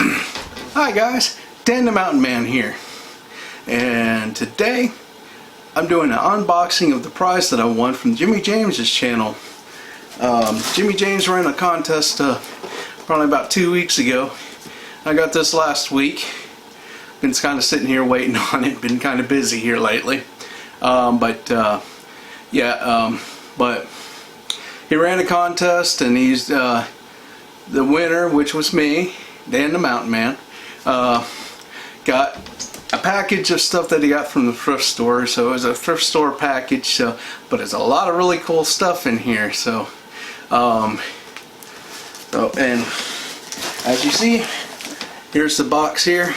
Hi guys, Dan the Mountain Man here, and today I'm doing an unboxing of the prize that I won from JimmiJamez'S channel. JimmiJamez ran a contest probably about 2 weeks ago. I got this last week. Been kind of sitting here waiting on it. Been kind of busy here lately, but he ran a contest, and he's the winner, which was me, Dan the Mountain Man. Got a package of stuff that he got from the thrift store. So it was a thrift store package, so, but there's a lot of really cool stuff in here. So and as you see, here's the box here.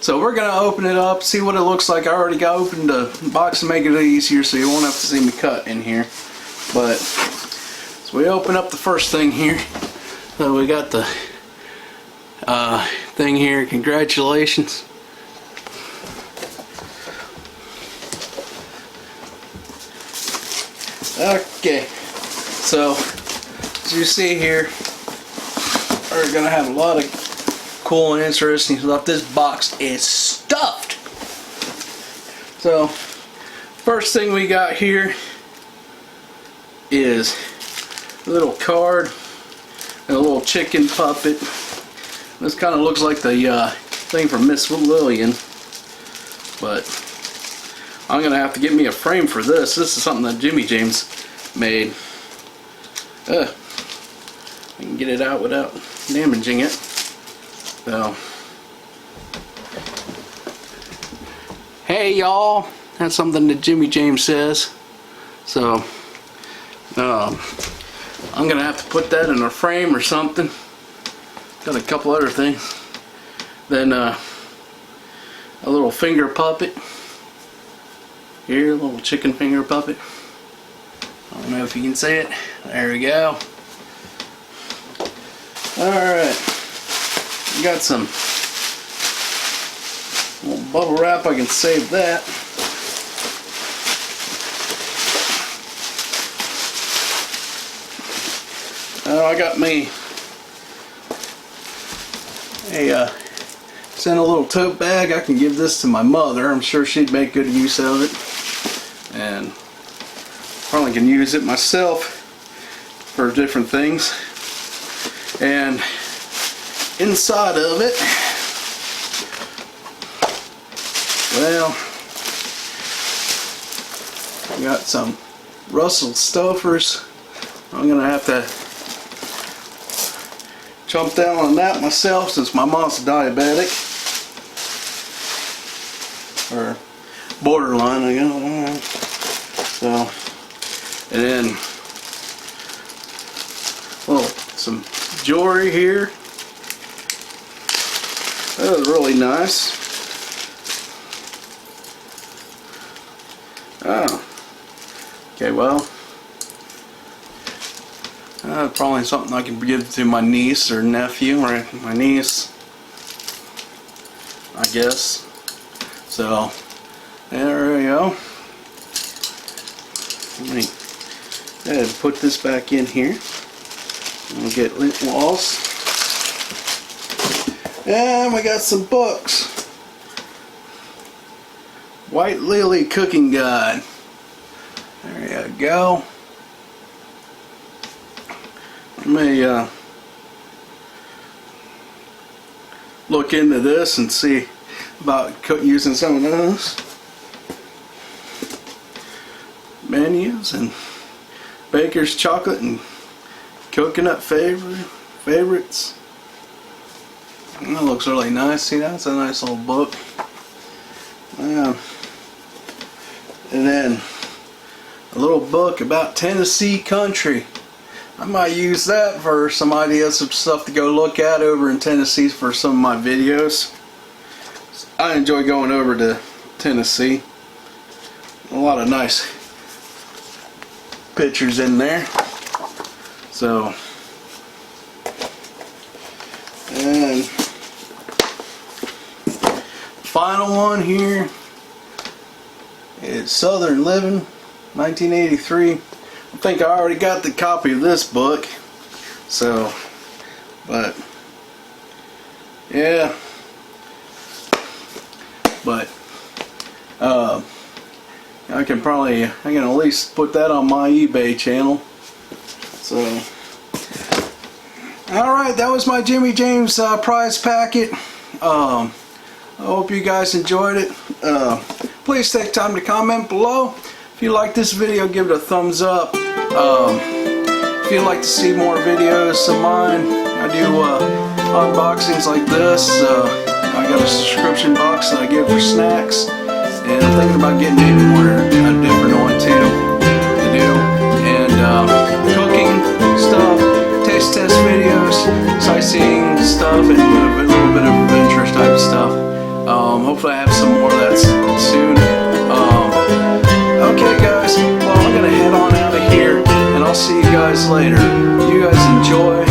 So we're gonna open it up, see what it looks like. I already got opened the box to make it easier, so you won't have to see me cut in here. But so we open up the first thing here. So we got the thing here. Congratulations. Okay, so as you see here, we're gonna have a lot of cool and interesting stuff. This box is stuffed. So first thing we got here is a little card and a little chicken puppet. This kind of looks like the thing from Miss Lillian, but I'm gonna have to get me a frame for this. This is something that JimmiJamez made. I can get it out without damaging it. So, hey y'all, that's something that JimmiJamez says. So, I'm gonna have to put that in a frame or something. Got a couple other things. Then a little finger puppet. Here, a little chicken finger puppet. I don't know if you can see it. There we go. Alright. Got some little bubble wrap. I can save that. I got me sent a little tote bag. I can give this to my mother. I'm sure she'd make good use of it, and probably can use it myself for different things. And inside of it, well, I got some Russell Stouffer's. I'm gonna have to chomp down on that myself, since my mom's diabetic, or borderline, I guess. So, and then some jewelry here. That was really nice. Oh, okay, well, probably something I can give to my niece or nephew, or my niece, I guess. So there we go. Let me go ahead and put this back in here. We'll get lint walls. And we got some books. White Lily Cooking Guide. There you go. Let me look into this and see about using some of those. Menus and Baker's Chocolate and Coconut favorites. That looks really nice. See, that's a nice little book. And then a little book about Tennessee country. I might use that for some ideas of stuff to go look at over in Tennessee for some of my videos. I enjoy going over to Tennessee. A lot of nice pictures in there. So, and final one here is Southern Living, 1983. I think I already got the copy of this book, so But yeah, but I can at least put that on my eBay channel. So alright, that was my Jimmy James prize packet. I hope you guys enjoyed it. Please take time to comment below. If you like this video, give it a thumbs up. If you'd like to see more videos of mine, I do unboxings like this. I got a subscription box that I give for snacks, and I'm thinking about getting maybe a different one too to do. And cooking stuff, taste test videos, sightseeing stuff, and a little bit of adventure type stuff. Hopefully I have some more of that soon. Okay guys, well I'm going to head on out of here, and I'll see you guys later. You guys enjoy.